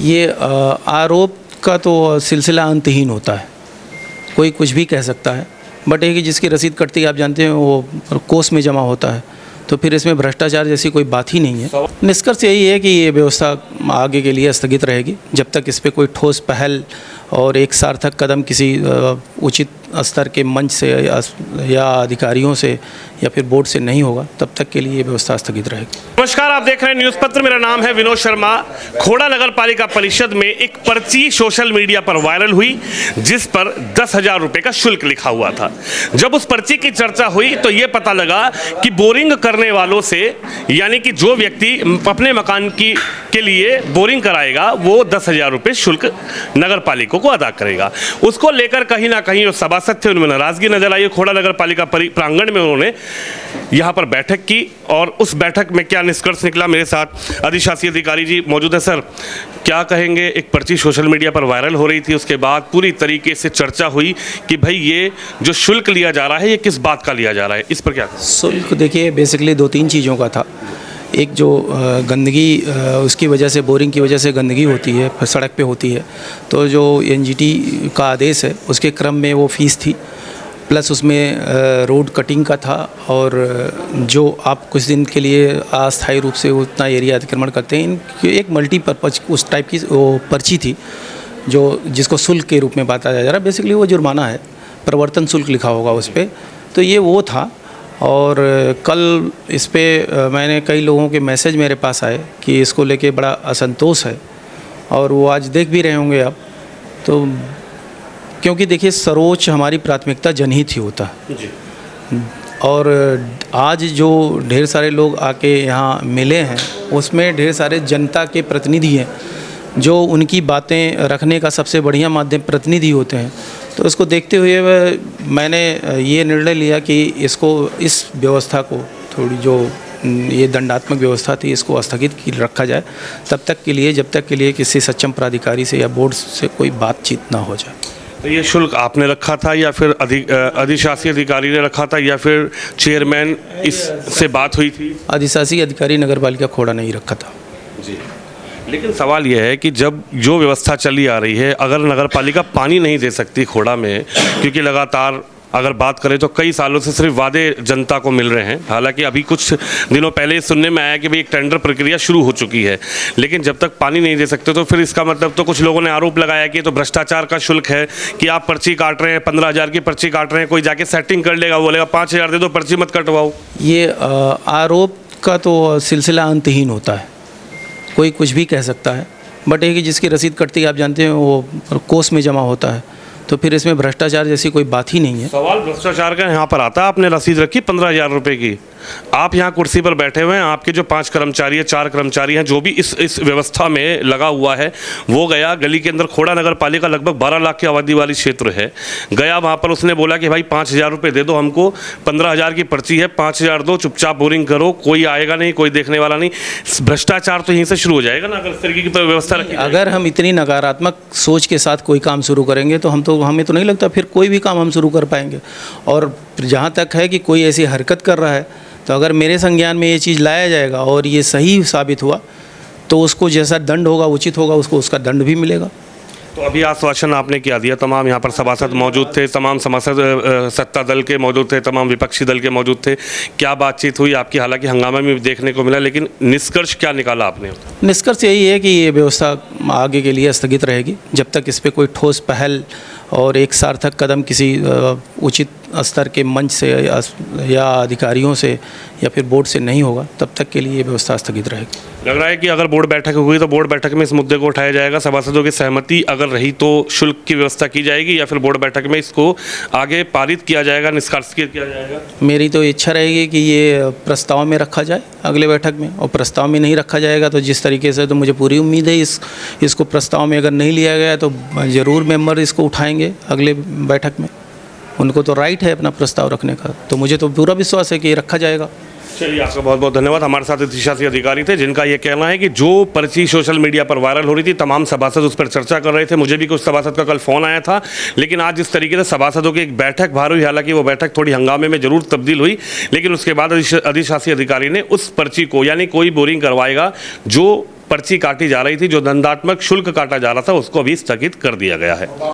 ये आरोप का तो सिलसिला अंतहीन होता है, कोई कुछ भी कह सकता है। बट एक ही जिसकी रसीद कटती है, आप जानते हैं, वो कोष में जमा होता है, तो फिर इसमें भ्रष्टाचार जैसी कोई बात ही नहीं है। निष्कर्ष यही है कि ये व्यवस्था आगे के लिए स्थगित रहेगी जब तक इस पर कोई ठोस पहल और एक सार्थक कदम किसी उचित स्तर के मंच से या अधिकारियों से या फिर बोर्ड से नहीं होगा, तब तक के लिए ये व्यवस्था स्थगित रहेगी। नमस्कार, आप देख रहे हैं न्यूज़ पत्र। मेरा नाम है विनोद शर्मा। खोड़ा नगर पालिका परिषद में एक पर्ची सोशल मीडिया पर वायरल हुई जिस पर 10,000 रुपये का शुल्क लिखा हुआ था। जब उस पर्ची की चर्चा हुई तो ये पता लगा कि बोरिंग करने वालों से, यानी कि जो व्यक्ति अपने मकान के लिए बोरिंग कराएगा वो 10,000 रुपये शुल्क नगर पालिका को अदा करेगा। उसको लेकर कहीं ना कहीं जो सभासद थे उनमें नाराजगी नजर आई। खोड़ा नगर पालिका प्रांगण में उन्होंने यहाँ पर बैठक की और उस बैठक में क्या निष्कर्ष निकला, मेरे साथ अधिशासी अधिकारी जी मौजूद है। सर, क्या कहेंगे? एक पर्ची सोशल मीडिया पर वायरल हो रही थी, उसके बाद पूरी तरीके से चर्चा हुई कि भाई ये जो शुल्क लिया जा रहा है ये किस बात का लिया जा रहा है, इस पर क्या? शुल्क देखिए बेसिकली 2-3 चीज़ों का था। एक जो गंदगी, उसकी वजह से, बोरिंग की वजह से गंदगी होती है, सड़क पे होती है, तो जो एनजीटी का आदेश है उसके क्रम में वो फीस थी, प्लस उसमें रोड कटिंग का था। और जो आप कुछ दिन के लिए अस्थायी रूप से उतना एरिया अतिक्रमण करते हैं, इनकी एक मल्टीपर्पज़ उस टाइप की वो पर्ची थी जो जिसको शुल्क के रूप में बताया जा रहा है। बेसिकली वो जुर्माना है, प्रवर्तन शुल्क लिखा होगा उस पर, तो ये वो था। और कल इस पर मैंने कई लोगों के मैसेज मेरे पास आए कि इसको लेके बड़ा असंतोष है, और वो आज देख भी रहे होंगे आप। तो क्योंकि देखिए सर्वोच्च हमारी प्राथमिकता जनहित ही होता है, और आज जो ढेर सारे लोग आके यहाँ मिले हैं उसमें ढेर सारे जनता के प्रतिनिधि हैं जो उनकी बातें रखने का सबसे बढ़िया माध्यम प्रतिनिधि होते हैं। तो इसको देखते हुए मैंने ये निर्णय लिया कि इस व्यवस्था को थोड़ी, जो ये दंडात्मक व्यवस्था थी, इसको स्थगित रखा जाए तब तक के लिए, जब तक के लिए किसी सक्षम प्राधिकारी से या बोर्ड से कोई बातचीत ना हो जाए। तो ये शुल्क आपने रखा था या फिर अधिशासी अधिकारी ने रखा था या फिर चेयरमैन इससे बात हुई थी? अधिशासी अधिकारी नगर पालिका खोड़ा नहीं रखा था जी। लेकिन सवाल यह है कि जब जो व्यवस्था चली आ रही है, अगर नगर पालिका पानी नहीं दे सकती खोड़ा में, क्योंकि लगातार अगर बात करें तो कई सालों से सिर्फ वादे जनता को मिल रहे हैं। हालांकि अभी कुछ दिनों पहले सुनने में आया कि भाई एक टेंडर प्रक्रिया शुरू हो चुकी है, लेकिन जब तक पानी नहीं दे सकते तो फिर इसका मतलब, तो कुछ लोगों ने आरोप लगाया कि तो भ्रष्टाचार का शुल्क है कि आप पर्ची काट रहे हैं, 15,000 की पर्ची काट रहे हैं, कोई जाके सेटिंग कर लेगा, बोलेगा 5,000 दे दो, पर्ची मत कटवाओ। ये आरोप का तो सिलसिला अंतहीन होता है, कोई कुछ भी कह सकता है। बट एक ही जिसकी रसीद कटती है, आप जानते हैं, वो कोष में जमा होता है, तो फिर इसमें भ्रष्टाचार जैसी कोई बात ही नहीं है। सवाल भ्रष्टाचार का यहाँ पर आता है। आपने रसीद रखी 15,000 रुपये की, आप यहाँ कुर्सी पर बैठे हुए हैं, आपके जो 5 कर्मचारी है, 4 कर्मचारी हैं, जो भी इस व्यवस्था में लगा हुआ है, वो गया गली के अंदर। खोड़ा नगर पालिका लगभग 12 लाख की आबादी वाली क्षेत्र है, गया वहाँ पर, उसने बोला कि भाई 5,000 रुपये दे दो हमको, 15,000 की पर्ची है, 5,000 दो, चुपचाप बोरिंग करो, कोई आएगा नहीं, कोई देखने वाला नहीं। भ्रष्टाचार तो यहीं से शुरू हो जाएगा ना अगर इस तरीके की व्यवस्था रखी। अगर हम इतनी नकारात्मक सोच के साथ कोई काम शुरू करेंगे तो हमें तो नहीं लगता फिर कोई भी काम हम शुरू कर पाएंगे। और जहाँ तक है कि कोई ऐसी हरकत कर रहा है, तो अगर मेरे संज्ञान में ये चीज़ लाया जाएगा और ये सही साबित हुआ तो उसको जैसा दंड होगा, उचित होगा, उसको उसका दंड भी मिलेगा। तो अभी आश्वासन आपने क्या दिया? तमाम यहाँ पर सभासद मौजूद थे, तमाम सभासद सत्ता दल के मौजूद थे, तमाम विपक्षी दल के मौजूद थे, क्या बातचीत हुई आपकी? हालांकि हंगामा में देखने को मिला, लेकिन निष्कर्ष क्या निकाला आपने? निष्कर्ष यही है कि ये व्यवस्था आगे के लिए स्थगित रहेगी जब तक इस पर कोई ठोस पहल और एक सार्थक कदम किसी उचित स्तर के मंच से या अधिकारियों से या फिर बोर्ड से नहीं होगा, तब तक के लिए ये व्यवस्था स्थगित रहेगी। लग रहा है कि अगर बोर्ड बैठक हुई तो बोर्ड बैठक में इस मुद्दे को उठाया जाएगा, सभासदों की सहमति अगर रही तो शुल्क की व्यवस्था की जाएगी, या फिर बोर्ड बैठक में इसको आगे पारित किया जाएगा, निष्कासित किया जाएगा? मेरी तो इच्छा रहेगी कि ये प्रस्ताव में रखा जाए अगले बैठक में, और प्रस्ताव में नहीं रखा जाएगा तो जिस तरीके से, तो मुझे पूरी उम्मीद है इसको प्रस्ताव में अगर नहीं लिया गया तो ज़रूर मेंबर इसको उठाएंगे अगले बैठक में। उनको तो राइट है अपना प्रस्ताव रखने का, तो मुझे तो पूरा विश्वास है कि ये रखा जाएगा। चलिए, आपका बहुत बहुत धन्यवाद। हमारे साथ अधिशासी अधिकारी थे जिनका ये कहना है कि जो पर्ची सोशल मीडिया पर वायरल हो रही थी, तमाम सभासद उस पर चर्चा कर रहे थे। मुझे भी कुछ सभासद का कल फ़ोन आया था, लेकिन आज जिस तरीके से सभासदों की एक बैठक बाहर हुई, हालांकि वो बैठक थोड़ी हंगामे में जरूर तब्दील हुई, लेकिन उसके बाद अधिशासी अधिकारी ने उस पर्ची को, यानी कोई बोरिंग करवाएगा जो पर्ची काटी जा रही थी, जो दंडात्मक शुल्क काटा जा रहा था उसको अभी स्थगित कर दिया गया है।